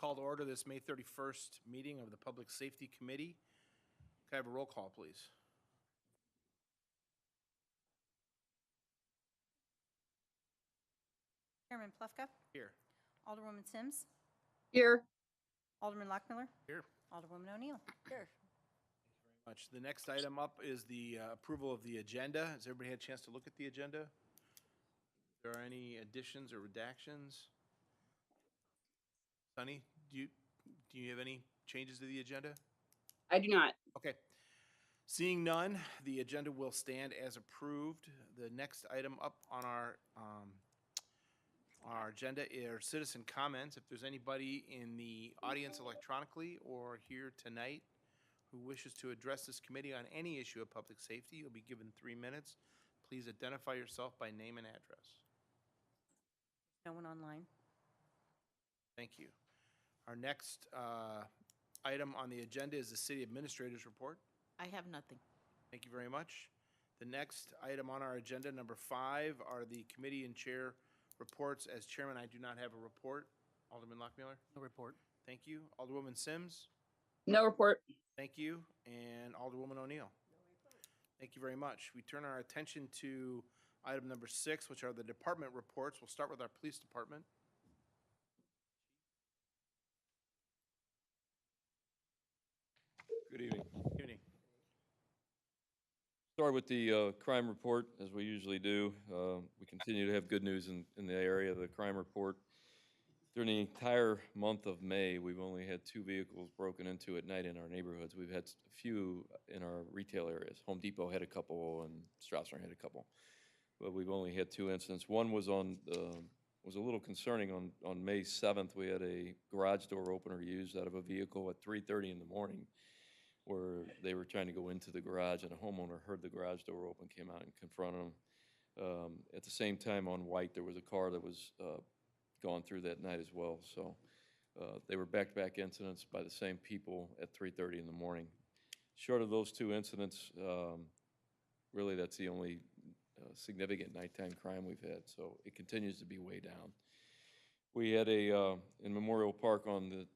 call to order this May 31st meeting of the Public Safety Committee. Can I have a roll call, please? Chairman Plufka. Here. Alderwoman Sims. Here. Alderman Lockmiller. Here. Alderwoman O'Neill. Here. Much. The next item up is the approval of the agenda. Has everybody had a chance to look at the agenda? If there are any additions or redactions? Sunny, do you have any changes to the agenda? I do not. Okay. Seeing none, the agenda will stand as approved. The next item up on our agenda are citizen comments. If there's anybody in the audience electronically or here tonight who wishes to address this committee on any issue of public safety, you'll be given 3 minutes. Please identify yourself by name and address. No one online. Thank you. Our next item on the agenda is the city administrator's report. I have nothing. Thank you very much. The next item on our agenda, number 5, are the committee and chair reports. As chairman, I do not have a report. Alderman Lockmiller? No report. Thank you. Alderwoman Sims? No report. Thank you. And Alderwoman O'Neill? Thank you very much. We turn our attention to item number 6, which are the department reports. We'll start with our police department. Good evening. Good evening. Start with the crime report, as we usually do. We continue to have good news in the area of the crime report. During the entire month of May, we've only had 2 vehicles broken into at night in our neighborhoods. We've had a few in our retail areas. Home Depot had a couple and Strausser had a couple. But we've only had 2 incidents. One was was a little concerning. On May 7th, we had a garage door opener used out of a vehicle at 3:30 in the morning, where they were trying to go into the garage, and a homeowner heard the garage door open, came out and confronted them. At the same time, on White, there was a car that was gone through that night as well. So they were back-to-back incidents by the same people at 3:30 in the morning. Short of those 2 incidents, really that's the only significant nighttime crime we've had. So it continues to be way down. We had in Memorial Park on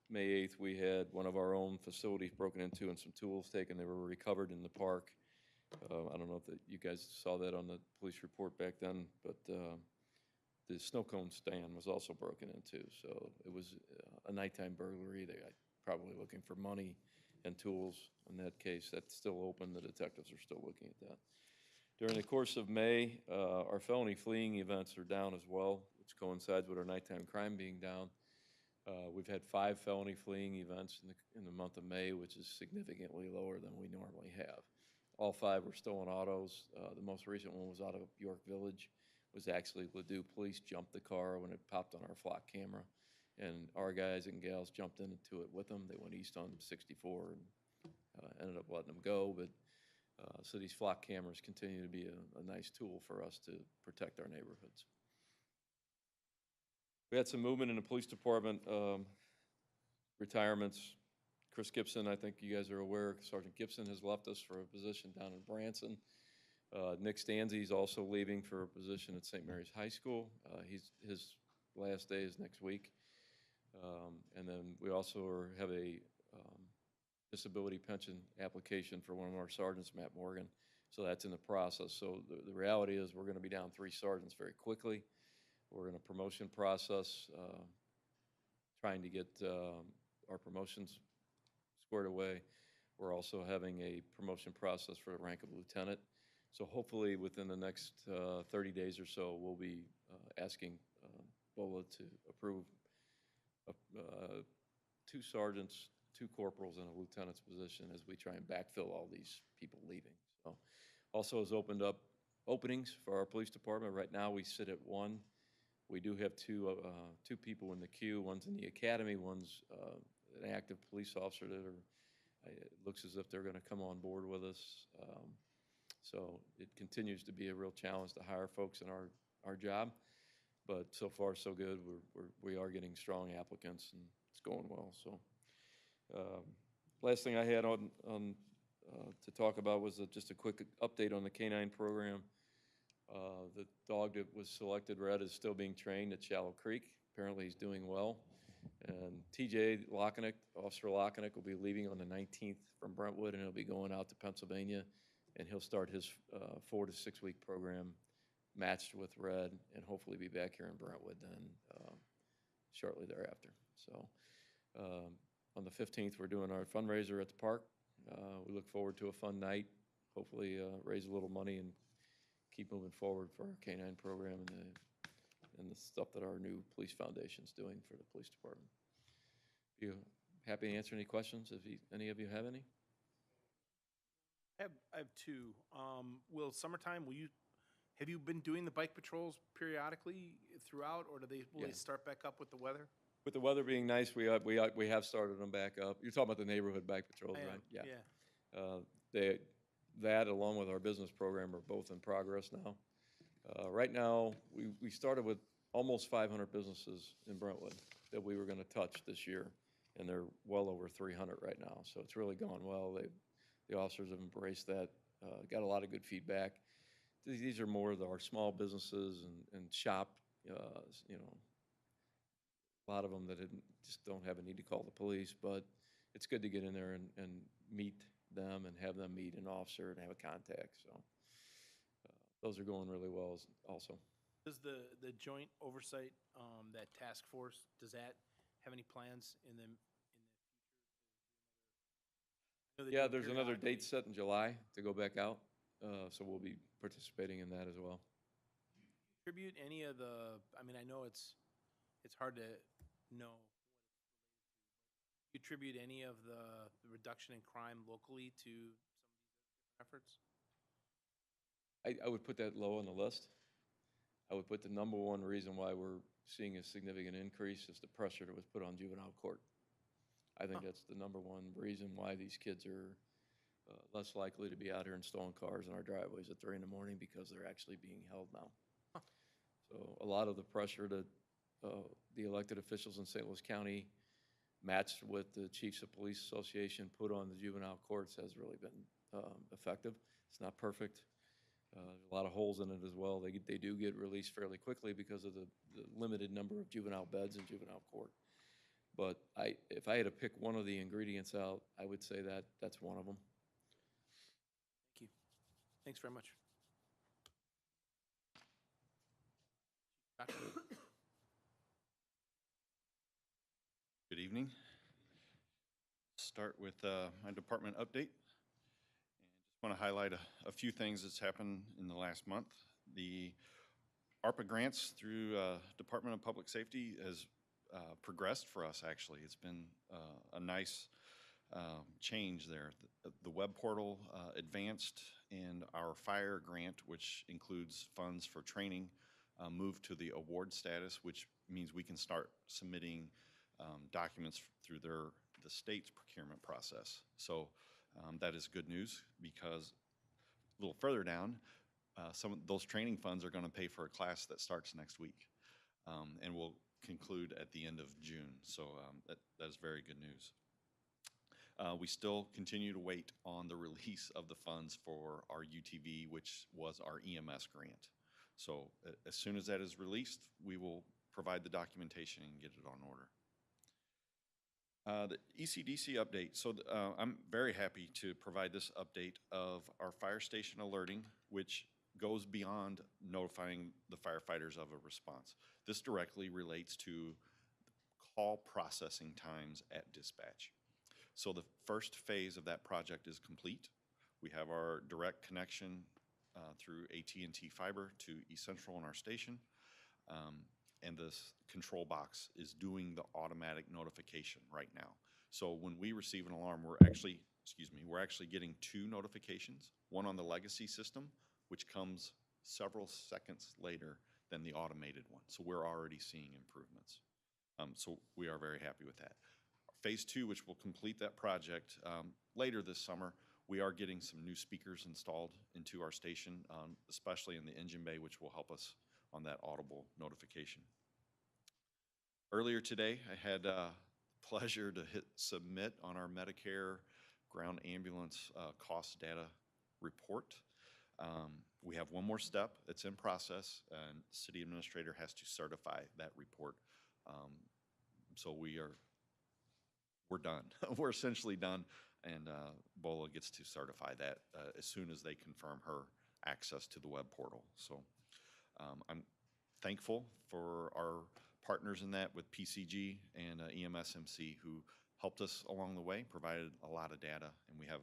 May 8th, we had one of our own facilities broken into and some tools taken. They were recovered in the park. I don't know if you guys saw that on the police report back then, but the snow cone stand was also broken into. So it was a nighttime burglary. They probably looking for money and tools. In that case, that's still open. The detectives are still looking at that. During the course of May, our felony fleeing events are down as well, which coincides with our nighttime crime being down. We've had 5 felony fleeing events in the month of May, which is significantly lower than we normally have. All 5 were stolen autos. The most recent one was out of York Village. It was actually Ladue police jumped the car when it popped on our flock camera, and our guys and gals jumped into it with them. They went east on 64 and ended up letting them go. But so these flock cameras continue to be a nice tool for us to protect our neighborhoods. We had some movement in the police department, retirements. Chris Gibson, I think you guys are aware, Sergeant Gibson has left us for a position down in Branson. Nick Stanzi is also leaving for a position at St. Mary's High School. His last day is next week. And then we also have a disability pension application for one of our sergeants, Matt Morgan. So that's in the process. So the reality is we're going to be down 3 sergeants very quickly. We're in a promotion process, trying to get our promotions squared away. We're also having a promotion process for the rank of lieutenant. So hopefully within the next 30 days or so, we'll be asking BOLA to approve 2 sergeants, 2 corporals, and a lieutenant's position as we try and backfill all these people leaving. So also has opened up openings for our police department. Right now we sit at 1. We do have 2 people in the queue. One's in the academy, one's an active police officer that it looks as if they're going to come on board with us. So it continues to be a real challenge to hire folks in our job, but so far so good. We are getting strong applicants and it's going well. So last thing I had on to talk about was just a quick update on the canine program. The dog that was selected, Red, is still being trained at Shallow Creek. Apparently he's doing well. And TJ Lockenick, Officer Lockenick, will be leaving on the 19th from Brentwood, and he'll be going out to Pennsylvania, and he'll start his 4 to 6 week program matched with Red, and hopefully be back here in Brentwood then shortly thereafter. So on the 15th, we're doing our fundraiser at the park. We look forward to a fun night, hopefully raise a little money and keep moving forward for our K-9 program and the stuff that our new police foundation's doing for the police department. You happy to answer any questions if any of you have any? I have two. Will have you been doing the bike patrols periodically throughout, or will they Yeah. start back up with the weather? With the weather being nice, we have started them back up. You're talking about the neighborhood bike patrols, right? Yeah. That along with our business program are both in progress now. Right now, we started with almost 500 businesses in Brentwood that we were going to touch this year, and they're well over 300 right now. So it's really gone well. The officers have embraced that, got a lot of good feedback. These are more of our small businesses and shop, a lot of them that just don't have a need to call the police, but it's good to get in there and meet them and have them meet an officer and have a contact. So those are going really well also. Does the joint oversight, that task force, does that have any plans in the future? Yeah, there's another date set in July to go back out, so we'll be participating in that as well. Contribute any of the, I know it's hard to know. You attribute any of the reduction in crime locally to some of these efforts? I would put that low on the list. I would put the number one reason why we're seeing a significant increase is the pressure that was put on juvenile court. I think that's the number one reason why these kids are less likely to be out here installing cars in our driveways at 3 in the morning, because they're actually being held now. So a lot of the pressure that the elected officials in St. Louis County, matched with the Chiefs of Police Association, put on the juvenile courts has really been effective. It's not perfect. There's a lot of holes in it as well. They do get released fairly quickly because of the limited number of juvenile beds in juvenile court. But if I had to pick one of the ingredients out, I would say that's one of them. Thank you. Thanks very much. Good evening. Start with my department update. And just want to highlight a few things that's happened in the last month. The ARPA grants through Department of Public Safety has progressed for us, actually. It's been a nice change there. The web portal advanced, and our fire grant, which includes funds for training, moved to the award status, which means we can start submitting documents through the state's procurement process. So that is good news, because a little further down, some of those training funds are going to pay for a class that starts next week and will conclude at the end of June. So that is very good news. We still continue to wait on the release of the funds for our UTV, which was our EMS grant. So as soon as that is released, we will provide the documentation and get it on order. The ECDC update. So I'm very happy to provide this update of our fire station alerting, which goes beyond notifying the firefighters of a response. This directly relates to call processing times at dispatch. So the first phase of that project is complete. We have our direct connection through AT&T fiber to eCentral in our station. And this control box is doing the automatic notification right now. So when we receive an alarm, we're actually getting 2 notifications, one on the legacy system, which comes several seconds later than the automated one. So we're already seeing improvements. So we are very happy with that. Phase 2, which will complete that project later this summer, we are getting some new speakers installed into our station, especially in the engine bay, which will help us on that audible notification. Earlier today, I had pleasure to hit submit on our Medicare ground ambulance cost data report. We have one more step that's in process, and the city administrator has to certify that report So we're done. We're essentially done, and BOLA gets to certify that as soon as they confirm her access to the web portal. So I'm thankful for our partners in that with PCG and EMSMC, who helped us along the way, provided a lot of data, and we have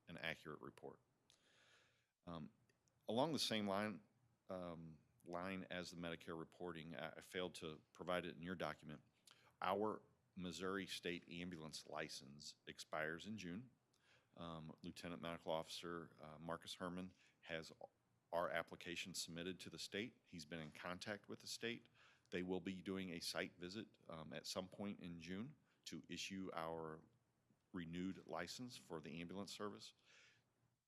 an accurate report. Along the same line as the Medicare reporting, I failed to provide it in your document. Our Missouri State Ambulance license expires in June. Lieutenant Medical Officer Marcus Herman has our application submitted to the state. He's been in contact with the state. They will be doing a site visit at some point in June to issue our renewed license for the ambulance service.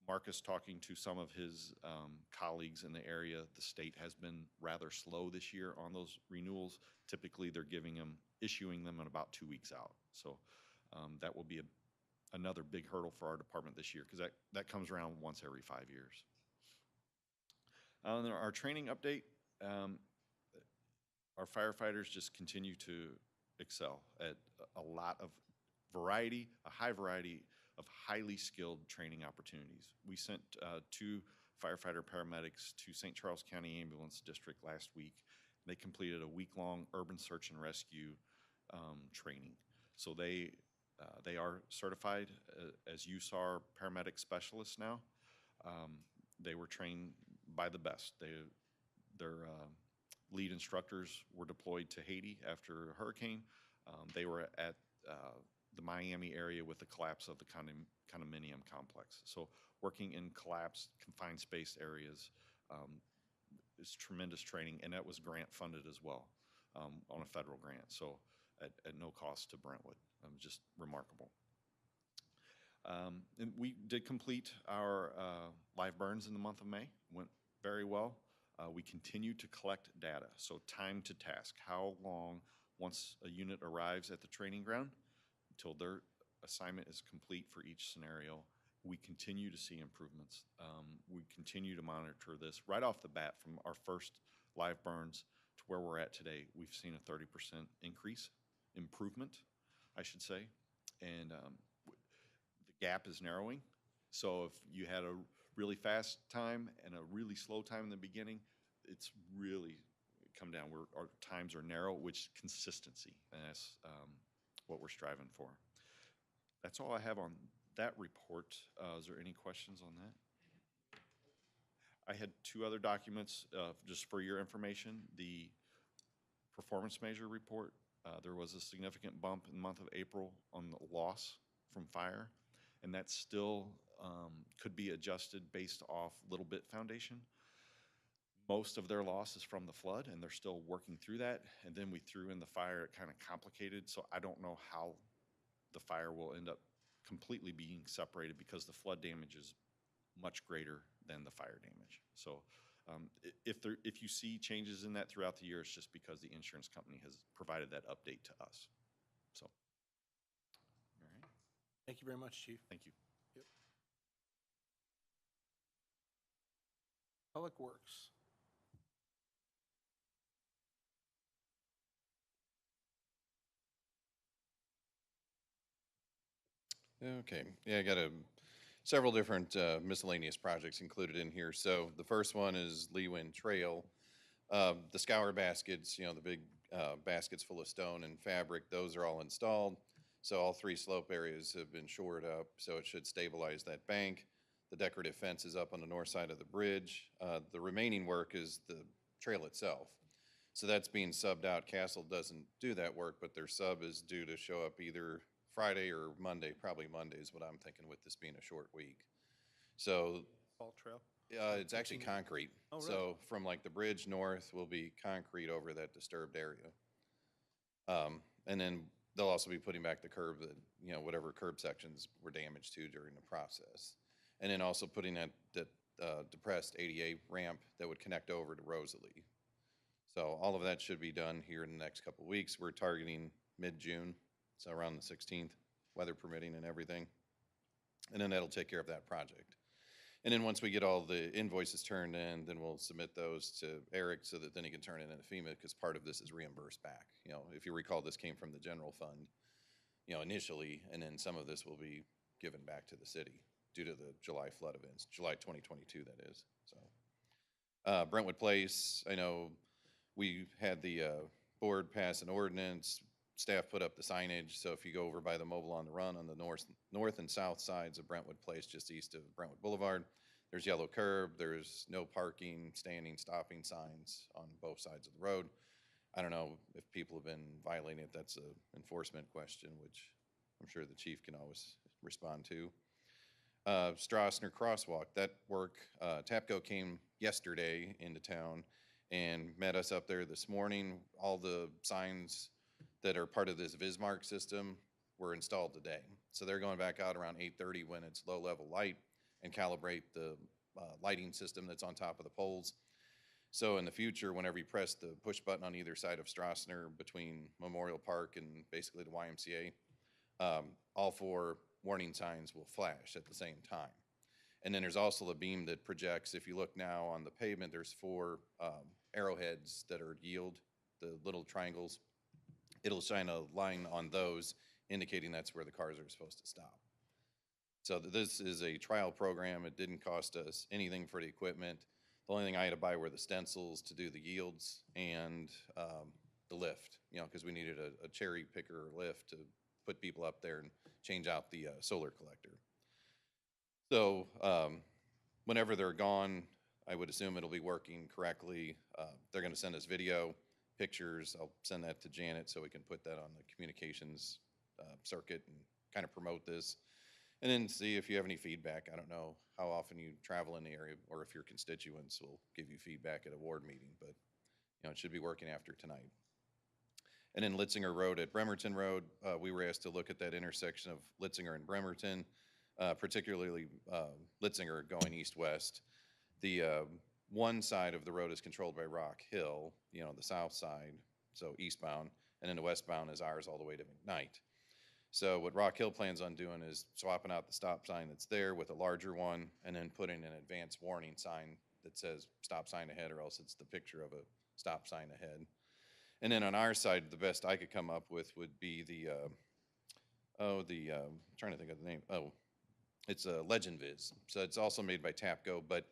Marcus, talking to some of his colleagues in the area, the state has been rather slow this year on those renewals. Typically, they're issuing them in about 2 weeks out. So that will be another big hurdle for our department this year, because that comes around once every 5 years. Our training update, our firefighters just continue to excel at a lot of variety, a high variety of highly skilled training opportunities. We sent 2 firefighter paramedics to St. Charles County Ambulance District last week. They completed a week-long urban search and rescue training. So they are certified as USAR paramedic specialists now. They were trained by the best. Their lead instructors were deployed to Haiti after a hurricane. They were at the Miami area with the collapse of the condominium complex. So working in collapsed, confined space areas is tremendous training, and that was grant funded as well on a federal grant, so at no cost to Brentwood. Just remarkable. And we did complete our live burns in the month of May. Went very well. We continue to collect data, so time to task. How long, once a unit arrives at the training ground, until their assignment is complete for each scenario, we continue to see improvements. We continue to monitor this. Right off the bat, from our first live burns to where we're at today, we've seen a 30% improvement, I should say. And the gap is narrowing. So if you had a really fast time and a really slow time in the beginning, it's really come down where our times are narrow, which is consistency, and that's what we're striving for. That's all I have on that report. Is there any questions on that? I had 2 other documents just for your information. The performance measure report, there was a significant bump in the month of April on the loss from fire, and that still could be adjusted based off Little Bit Foundation. Most of their loss is from the flood, and they're still working through that. And then we threw in the fire, it kind of complicated, so I don't know how the fire will end up completely being separated, because the flood damage is much greater than the fire damage. So if you see changes in that throughout the year, it's just because the insurance company has provided that update to us. So, all right. Thank you very much, Chief. Thank you. Yep. Public Works. Okay, yeah, I got several different miscellaneous projects included in here. So the first one is Leewin Trail. The scour baskets, the big baskets full of stone and fabric, those are all installed. So all 3 slope areas have been shored up, so it should stabilize that bank. The decorative fence is up on the north side of the bridge. The remaining work is the trail itself. So that's being subbed out. Castle doesn't do that work, but their sub is due to show up either Friday or Monday, probably Monday is what I'm thinking, with this being a short week. So Salt Trail? it's actually concrete. Oh, really? So from like the bridge north will be concrete over that disturbed area. And then they'll also be putting back the curb that, whatever curb sections were damaged to during the process. And then also putting that depressed ADA ramp that would connect over to Rosalie. So all of that should be done here in the next couple of weeks. We're targeting mid-June, so around the 16th, weather permitting and everything. And then that'll take care of that project. And then once we get all the invoices turned in, then we'll submit those to Eric so that then he can turn it into FEMA, because part of this is reimbursed back. You know, if you recall, this came from the general fund, you know, initially, and then some of this will be given back to the city due to the July flood events, July 2022, that is, so. Brentwood Place, I know we had the board pass an ordinance, staff put up the signage, so if you go over by the Mobile on the Run on the north and south sides of Brentwood Place, just east of Brentwood Boulevard, there's yellow curb, there's no parking, standing, stopping signs on both sides of the road. I don't know if people have been violating it, that's an enforcement question, which I'm sure the chief can always respond to. Strassner Crosswalk, that work, TAPCO came yesterday into town and met us up there this morning. All the signs that are part of this Vismark system were installed today. So they're going back out around 8:30 when it's low level light and calibrate the lighting system that's on top of the poles. So in the future, whenever you press the push button on either side of Strassner between Memorial Park and basically the YMCA, all 4 warning signs will flash at the same time. And then there's also a beam that projects. If you look now on the pavement, there's 4 arrowheads that are yield, the little triangles. It'll shine a line on those, indicating that's where the cars are supposed to stop. So this is a trial program. It didn't cost us anything for the equipment. The only thing I had to buy were the stencils to do the yields and the lift, you know, because we needed a cherry picker lift to put people up there and change out the solar collector. So whenever they're gone, I would assume it'll be working correctly. They're going to send us video, pictures. I'll send that to Janet so we can put that on the communications circuit and kind of promote this. And then see if you have any feedback. I don't know how often you travel in the area or if your constituents will give you feedback at a ward meeting, but you know, it should be working after tonight. And then Litzinger Road at Bremerton Road, we were asked to look at that intersection of Litzinger and Bremerton, particularly Litzinger going east-west. The one side of the road is controlled by Rock Hill, you know, the south side, so eastbound, and then the westbound is ours all the way to McKnight. So what Rock Hill plans on doing is swapping out the stop sign that's there with a larger one and then putting an advanced warning sign that says stop sign ahead, or else it's the picture of a stop sign ahead. And then on our side, the best I could come up with would be the, I'm trying to think of the name. Oh, it's a Legend Viz. So it's also made by TAPCO, but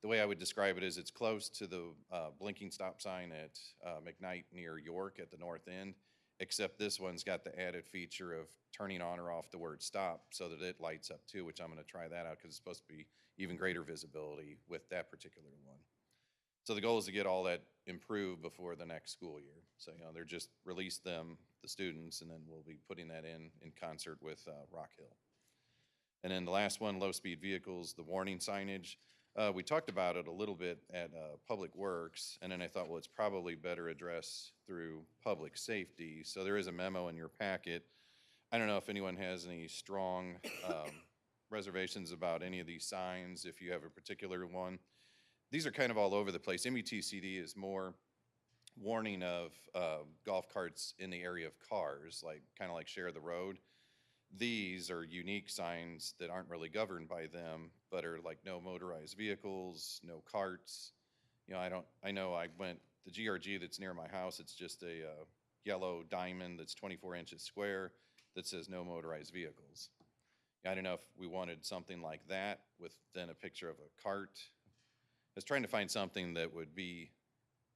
the way I would describe it is it's close to the blinking stop sign at McKnight near York at the north end, except this one's got the added feature of turning on or off the word stop so that it lights up too, which I'm going to try that out because it's supposed to be even greater visibility with that particular one. So the goal is to get all that improved before the next school year. So, you know, they're just release them, the students, and then we'll be putting that in concert with Rock Hill. And then the last one, low-speed vehicles, the warning signage. We talked about it a little bit at Public Works, and then I thought, well, it's probably better addressed through public safety. So there is a memo in your packet. I don't know if anyone has any strong reservations about any of these signs, if you have a particular one. These are kind of all over the place. MUTCD is more warning of golf carts in the area of cars, like kind of like share the road. These are unique signs that aren't really governed by them, but are like no motorized vehicles, no carts. You know, the GRG that's near my house, it's just a yellow diamond that's 24 inches square that says no motorized vehicles. I don't know if we wanted something like that with then a picture of a cart. I was trying to find something that would be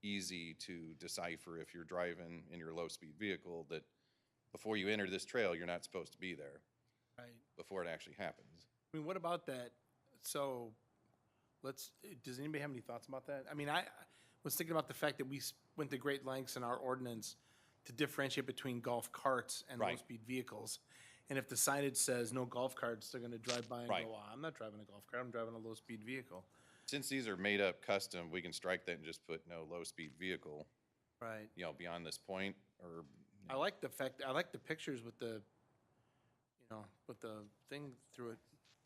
easy to decipher if you're driving in your low-speed vehicle, that before you enter this trail, you're not supposed to be there. Right. Before it actually happens. I mean, what about that? So does anybody have any thoughts about that? I mean, I was thinking about the fact that we went to great lengths in our ordinance to differentiate between golf carts and Right. low-speed vehicles. And if the signage says no golf carts, they're going to drive by and Right. go, well, I'm not driving a golf cart, I'm driving a low-speed vehicle. Since these are made up custom, we can strike that and just put no low-speed vehicle, Right. you know, beyond this point, or. I like the pictures with the, you know, with the thing through it.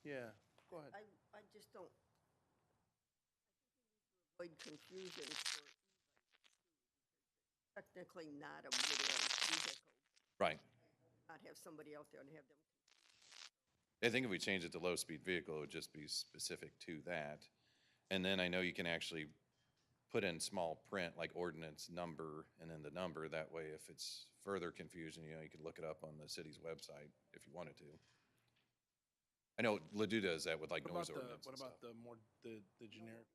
Yeah, go ahead. I just don't avoid confusion for technically not a motorized vehicle, Right. not have somebody out there and have them. I think if we change it to low-speed vehicle, it would just be specific to that. And then I know you can actually put in small print, like ordinance number, and then the number. That way, if it's further confusion, you know, you could look it up on the city's website if you wanted to. I know Ladue does that with like What noise about the, ordinance what and about stuff. the more, the generic?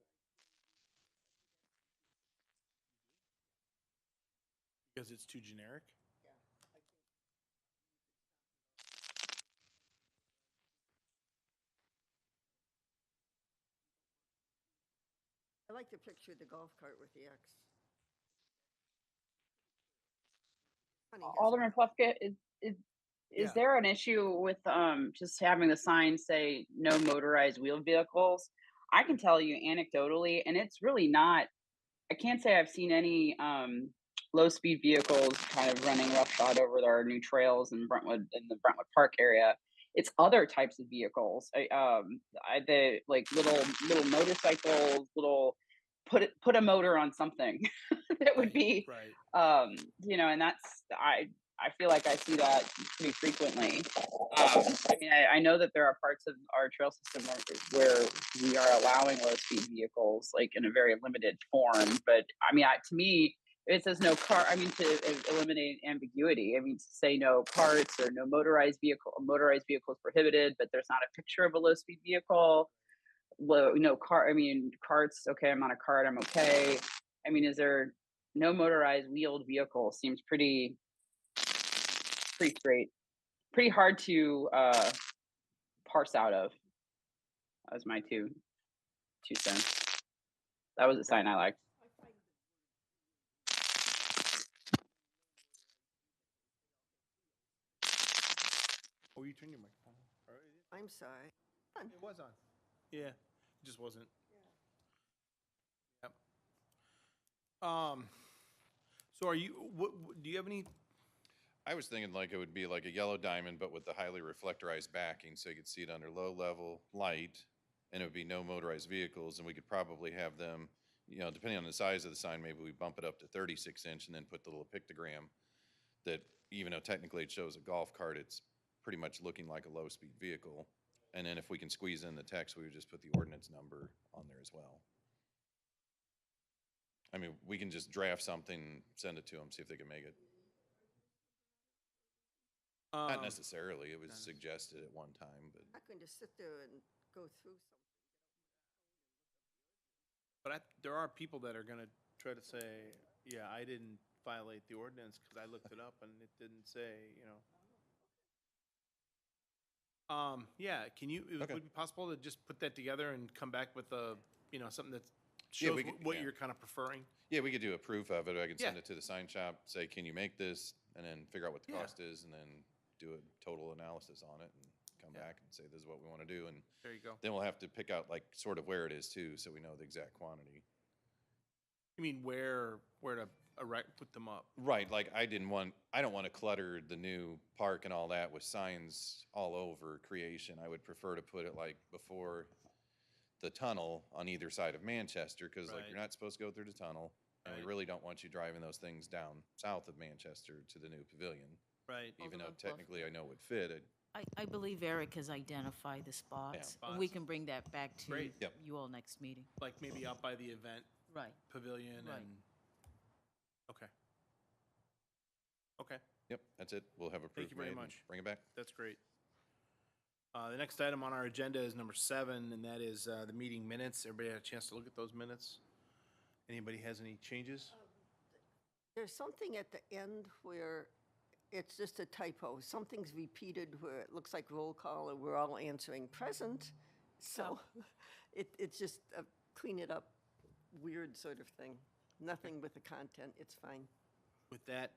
Because it's too generic? I like to picture the golf cart with the X. Funny, has Alderman Pluffket, Yeah. is there an issue with just having the sign say no motorized wheeled vehicles? I can tell you anecdotally, and it's really not. I can't say I've seen any low speed vehicles kind of running roughshod over our new trails in the Brentwood Park area. It's other types of vehicles. The like little motorcycles, little put a motor on something that would Right, be right. and I feel like I see that pretty frequently. I mean, I know that there are parts of our trail system where we are allowing low speed vehicles, like in a very limited form. But I mean, to me, it says no car. I mean, to eliminate ambiguity. I mean, to say no carts or no motorized vehicles prohibited, but there's not a picture of a low speed vehicle. No car. I mean, carts. Okay, I'm on a cart. I'm okay. I mean, is there no motorized wheeled vehicle? Seems pretty straight, pretty hard to parse out of. That was my two cents. That was a sign I liked. Oh, you turned your microphone on. All right. I'm sorry. It was on. Yeah, it just wasn't. Yep. So are you, do you have any, I was thinking like it would be like a yellow diamond, but with the highly reflectorized backing, so you could see it under low level light, and it would be no motorized vehicles, and we could probably have them, you know, depending on the size of the sign, maybe we bump it up to 36 inch and then put the little pictogram that, even though technically it shows a golf cart, it's pretty much looking like a low speed vehicle. And then if we can squeeze in the text, we would just put the ordinance number on there as well. I mean, we can just draft something, send it to them, see if they can make it. Not necessarily, it was not suggested at one time, but I'm not going to sit there and go through something. but there are people that are gonna try to say, yeah, I didn't violate the ordinance because I looked it up and it didn't say, you know. Yeah, can you, would Okay. it be possible to just put that together and come back with a, you know, something that Yeah, shows we could- what yeah. you're kind of preferring? yeah, we could do a proof of it. I could send Yeah. it to the sign shop, say, can you make this? And then figure out what the Yeah. cost is, and then do a total analysis on it and come Yeah. back and say, this is what we want to do. And There you go. then we'll have to pick out like sort of where it is too, so we know the exact quantity. You mean where to put them up? Right, like I don't want to clutter the new park and all that with signs all over creation. I would prefer to put it like before the tunnel on either side of Manchester, because like Right. you're not supposed to go through the tunnel. And we Right. really don't want you driving those things down south of Manchester to the new pavilion, Right. even though Alderman Bluff. technically I know it would fit. I believe Eric has identified the spots. And we Spots. can bring that back to Great. Yep. you all next meeting. Like maybe out by the event Right. pavilion Right. and, okay. Okay, Yep, that's it. We'll have a proof Thank you very made and much. bring it back. that's great. The next item on our agenda is number 7, and that is the meeting minutes. Everybody had a chance to look at those minutes? Anybody has any changes? There's something at the end where it's just a typo. Something's repeated where it looks like roll call and we're all answering present. So it's just a clean it up, weird sort of thing. Nothing with the content, it's fine. With that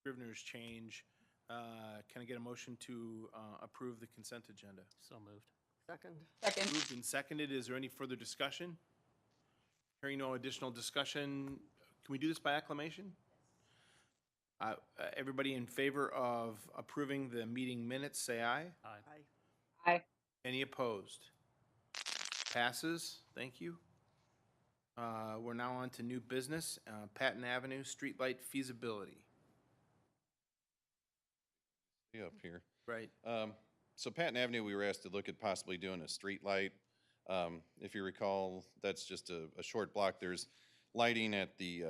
Scrivener's change, can I get a motion to approve the consent agenda? So moved. Second, Second. Moved and seconded. Is there any further discussion? Hearing no additional discussion, can we do this by acclamation? Everybody in favor of approving the meeting minutes, say aye. aye. Aye. Any opposed? Passes. Thank you. We're now on to new business, Patton Avenue streetlight feasibility. Up here. Right. So Patton Avenue, we were asked to look at possibly doing a street light. If you recall, that's just a short block. There's lighting at the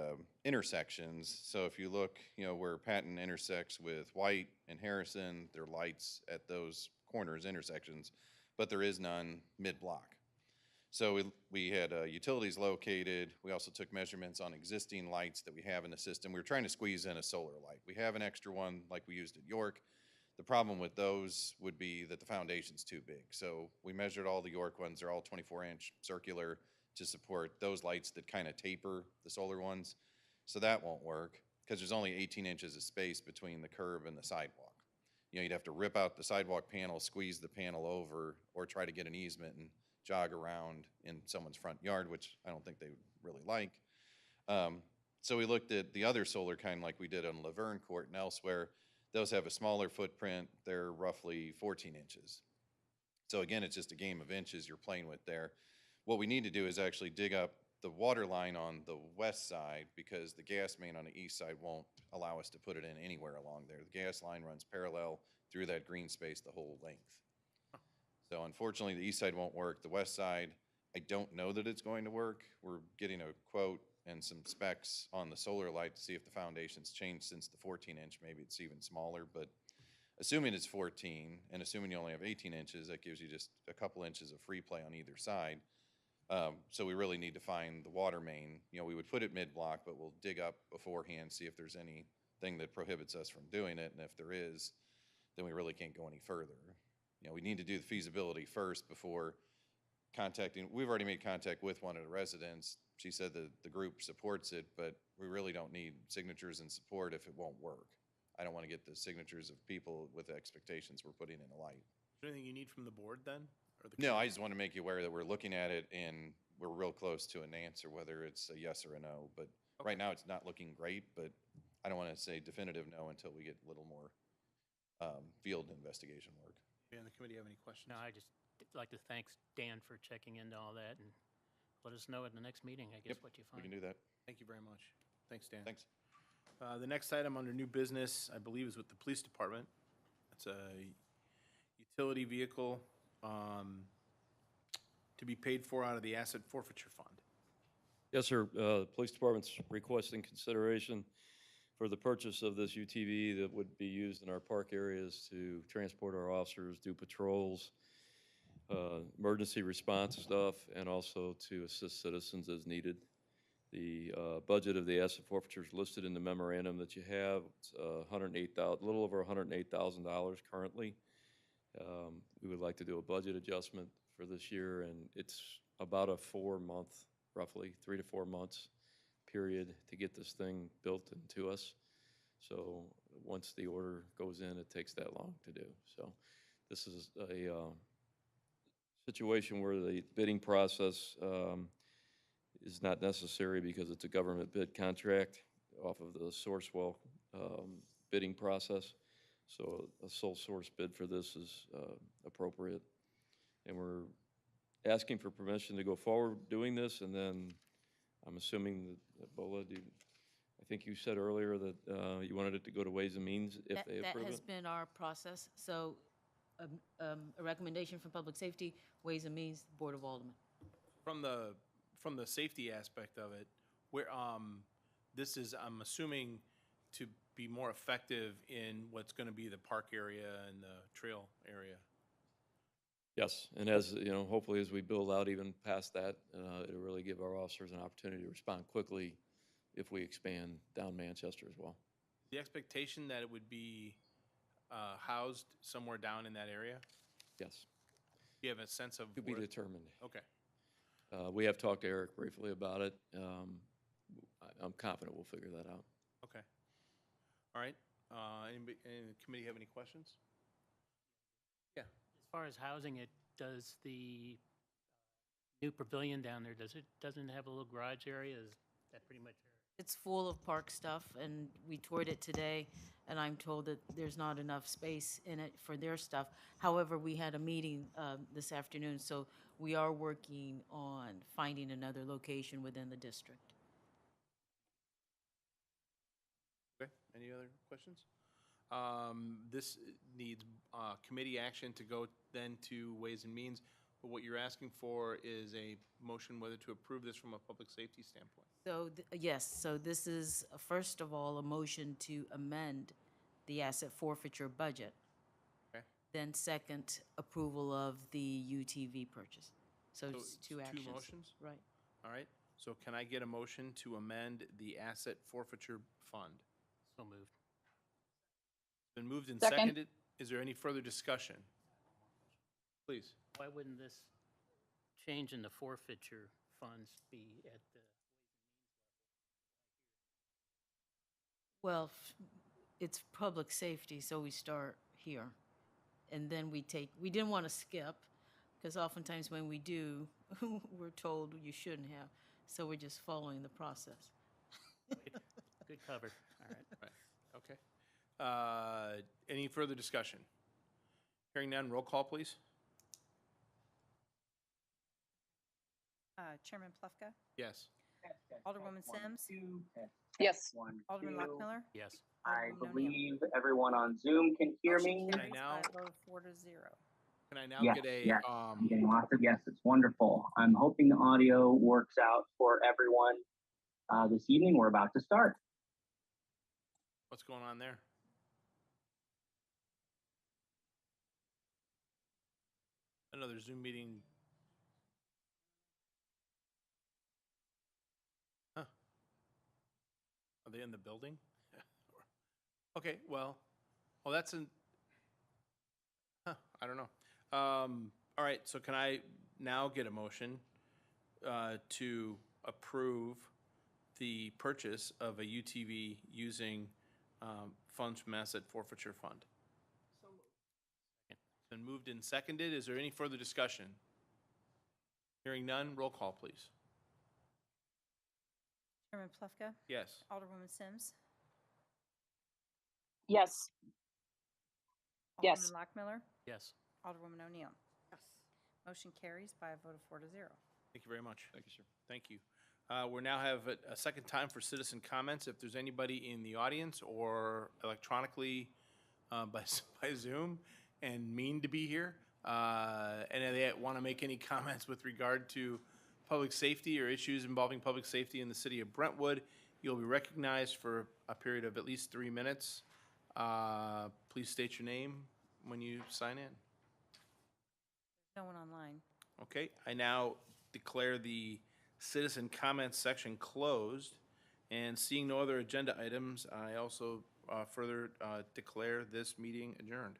intersections. So if you look, where Patton intersects with White and Harrison, there are lights at those corners, intersections, but there is none mid-block. So we had utilities located. We also took measurements on existing lights that we have in the system. We were trying to squeeze in a solar light. We have an extra one like we used at York. The problem with those would be that the foundation's too big. So we measured all the York ones. They're all 24-inch circular to support those lights that kind of taper the solar ones. So that won't work because there's only 18 inches of space between the curb and the sidewalk. You'd have to rip out the sidewalk panel, squeeze the panel over, or try to get an easement and jog around in someone's front yard, which I don't think they would really like. So we looked at the other solar kind like we did on Laverne Court and elsewhere. Those have a smaller footprint. They're roughly 14 inches. So again, it's just a game of inches you're playing with there. What we need to do is actually dig up the water line on the west side because the gas main on the east side won't allow us to put it in anywhere along there. The gas line runs parallel through that green space the whole length. So unfortunately, the east side won't work. The west side, I don't know that it's going to work. We're getting a quote and some specs on the solar light to see if the foundation's changed since the 14-inch. Maybe it's even smaller, but assuming it's 14 and assuming you only have 18 inches, that gives you just a couple inches of free play on either side. So we really need to find the water main. We would put it mid-block, but we'll dig up beforehand, see if there's anything that prohibits us from doing it. And if there is, then we really can't go any further. We need to do the feasibility first before contacting. We've already made contact with one of the residents. She said that the group supports it, but we really don't need signatures and support if it won't work. I don't want to get the signatures of people with the expectations we're putting in a light. Is there anything you need from the board then? Or the No, committee? I just want to make you aware that we're looking at it and we're real close to an answer, whether it's a yes or a no. But right now it's not looking great, but I don't want to say definitive no until we get a little more field investigation work. Yeah, the committee have any questions? No, I just like to thank Dan for checking into all that and let us know at the next meeting, I guess, Yep, what you we find. can do that. Thank you very much. Thanks, Dan. Thanks. The next item under new business, I believe, is with the police department. It's a utility vehicle to be paid for out of the asset forfeiture fund. Yes, sir. The police department's requesting consideration for the purchase of this UTV that would be used in our park areas to transport our officers, do patrols, emergency response stuff, and also to assist citizens as needed. The budget of the asset forfeiture is listed in the memorandum that you have. It's a little over $108,000 currently. We would like to do a budget adjustment for this year, and it's about a 4-month, roughly 3 to 4 months period to get this thing built into us. So once the order goes in, it takes that long to do. So this is a situation where the bidding process is not necessary because it's a government bid contract off of the Sourcewell bidding process. So a sole source bid for this is appropriate. And we're asking for permission to go forward doing this, and then I'm assuming that Bola, I think you said earlier that you wanted it to go to Ways and Means if they That approve has it? been our process. So a recommendation from Public Safety, Ways and Means, Board of Aldermen. From the safety aspect of it, where this is, I'm assuming, to be more effective in what's going to be the park area and the trail area. Yes, and as, hopefully as we build out even past that, it'll really give our officers an opportunity to respond quickly if we expand down Manchester as well. The expectation that it would be housed somewhere down in that area? Yes, Do you have a sense of to be where? determined. Okay. We have talked to Eric briefly about it. I'm confident we'll figure that out. Okay. All right. Anybody in the committee have any questions? Yeah. As far as housing it, does the new pavilion down there, doesn't it have a little garage area? Is that pretty much? It's full of park stuff, and we toured it today, and I'm told that there's not enough space in it for their stuff. However, we had a meeting this afternoon, so we are working on finding another location within the district. Okay. Any other questions? This needs committee action to go then to Ways and Means. But what you're asking for is a motion whether to approve this from a public safety standpoint. So, yes, so this is, first of all, a motion to amend the asset forfeiture budget. Okay. Then second, approval of the UTV purchase. So So it's it's two two actions. motions? Right. All right, so can I get a motion to amend the asset forfeiture fund? So moved. Been moved and Second. seconded. Is there any further discussion? Please. Why wouldn't this change in the forfeiture funds be at the, Well, it's public safety, so we start here. And then we didn't want to skip, because oftentimes when we do, we're told you shouldn't have. So we're just following the process. good cover, all right. Right, okay. Any further discussion? Hearing none, roll call, please. Chairman Plufka, Yes. Alderwoman Sims, Yes. Alderman Lockmiller, Yes. I Alderwoman O'Neill. believe everyone on Zoom can hear Motion me. Can I carries now- by a vote of 4-0. Can I now Yes, get a, yes. I'm getting lots of yeses. Wonderful. I'm hoping the audio works out for everyone this evening. We're about to start. what's going on there? Another Zoom meeting. Huh. Are they in the building? Okay, well, that's I don't know. All right, so can I now get a motion to approve the purchase of a UTV using funds from asset forfeiture fund? It's been moved and seconded. Is there any further discussion? Hearing none, roll call, please. Chairman Plufka, Yes. Alderwoman Sims, Yes. Yes. Alderman Lockmiller, Yes. Alderwoman O'Neill. Yes. Motion carries by a vote of 4-0. Thank you very much. Thank you, sir. Thank you. We now have a second time for citizen comments. If there's anybody in the audience or electronically by Zoom and mean to be here, and they want to make any comments with regard to public safety or issues involving public safety in the city of Brentwood, you'll be recognized for a period of at least 3 minutes. Please state your name when you sign in. No one online. Okay, I now declare the citizen comments section closed, and seeing no other agenda items, I also further declare this meeting adjourned.